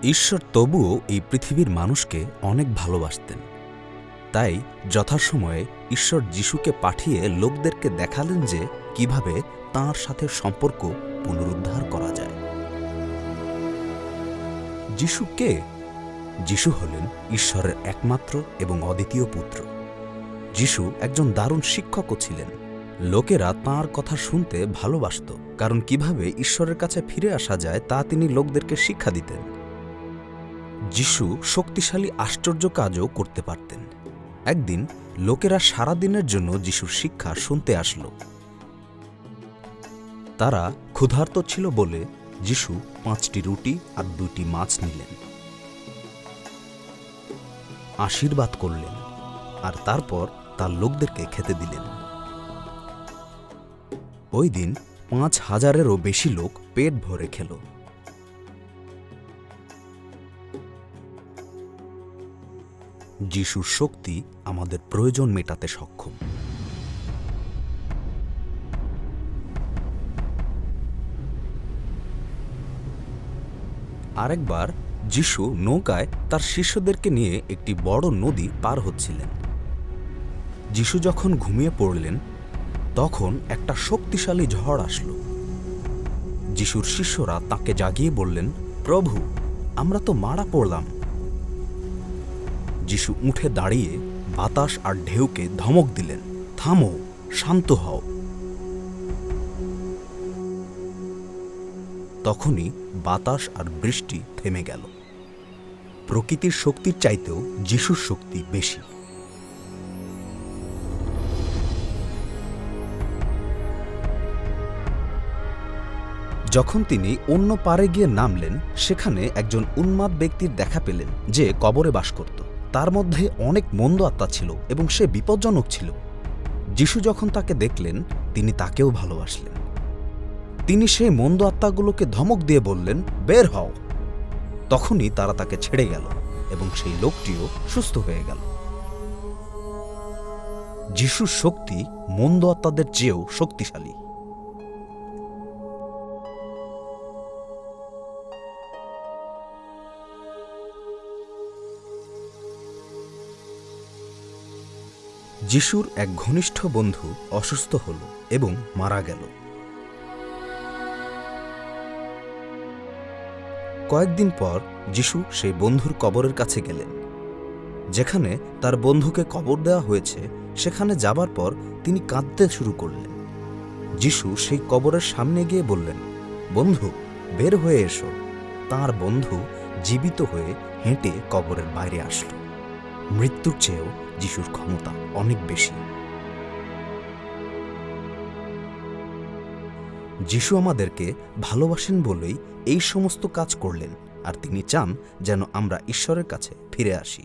ঈশ্বর তবুও এই পৃথিবীর মানুষকে অনেক ভালোবাসতেন। তাই যথাসময়ে ঈশ্বর যিশুকে পাঠিয়ে লোকদেরকে দেখালেন যে কিভাবে তাঁর সাথে সম্পর্ক পুনরুদ্ধার করা যায়। যিশু কে? যিশু হলেন ঈশ্বরের একমাত্র এবং অদ্বিতীয় পুত্র। যিশু একজন দারুণ শিক্ষকও ছিলেন। লোকেরা তাঁর কথা শুনতে ভালোবাসত, কারণ কিভাবে ঈশ্বরের কাছে ফিরে আসা যায় তা তিনি লোকদেরকে শিক্ষা দিতেন। যিশু শক্তিশালী আশ্চর্য কাজও করতে পারতেন। একদিন লোকেরা সারা দিনের জন্য যিশুর শিক্ষা শুনতে আসলো। তারা ক্ষুধার্ত ছিল বলে যিশু 5টি রুটি আর 2টি মাছ নিলেন, আশীর্বাদ করলেন আর তারপর তার লোকদেরকে খেতে দিলেন। ওই দিন 5,000-এরও বেশি লোক পেট ভরে খেল। যিশুর শক্তি আমাদের প্রয়োজন মেটাতে সক্ষম। আরেকবার যিশু নৌকায় তার শিষ্যদেরকে নিয়ে একটি বড় নদী পার হচ্ছিলেন। যিশু যখন ঘুমিয়ে পড়লেন, তখন একটা শক্তিশালী ঝড় আসলো। যিশুর শিষ্যরা তাকে জাগিয়ে বললেন, প্রভু, আমরা তো মারা পড়লাম। যিশু উঠে দাঁড়িয়ে বাতাস আর ঢেউকে ধমক দিলেন, থামো, শান্ত হও। তখনই বাতাস আর বৃষ্টি থেমে গেল। প্রকৃতির শক্তির চাইতেও যিশুর শক্তি বেশি। যখন তিনি অন্য পাড়ে গিয়ে নামলেন, সেখানে একজন উন্মাদ ব্যক্তির দেখা পেলেন যে কবরে বাস করত। তার মধ্যে অনেক মন্দ আত্মা ছিল এবং সে বিপজ্জনক ছিল। যিশু যখন তাকে দেখলেন, তিনি তাকেও ভালোবাসলেন। তিনি সেই মন্দ আত্মাগুলোকে ধমক দিয়ে বললেন, বের হও। তখনই তারা তাকে ছেড়ে গেল এবং সেই লোকটিও সুস্থ হয়ে গেল। যিশুর শক্তি মন্দ আত্মাদের চেয়েও শক্তিশালী। যিশুর এক ঘনিষ্ঠ বন্ধু অসুস্থ হল এবং মারা গেল। কয়েকদিন পর যিশু সেই বন্ধুর কবরের কাছে গেলেন। যেখানে তার বন্ধুকে কবর দেওয়া হয়েছে, সেখানে যাবার পর তিনি কাঁদতে শুরু করলেন। যিশু সেই কবরের সামনে গিয়ে বললেন, বন্ধু, বের হয়ে এসো। তাঁর বন্ধু জীবিত হয়ে হেঁটে কবরের বাইরে আসলো। মৃত্যুর চেয়েও যিশুর ক্ষমতা অনেক বেশি। যিশু আমাদেরকে ভালোবাসেন বলেই এই সমস্ত কাজ করলেন, আর তিনি চান যেন আমরা ঈশ্বরের কাছে ফিরে আসি।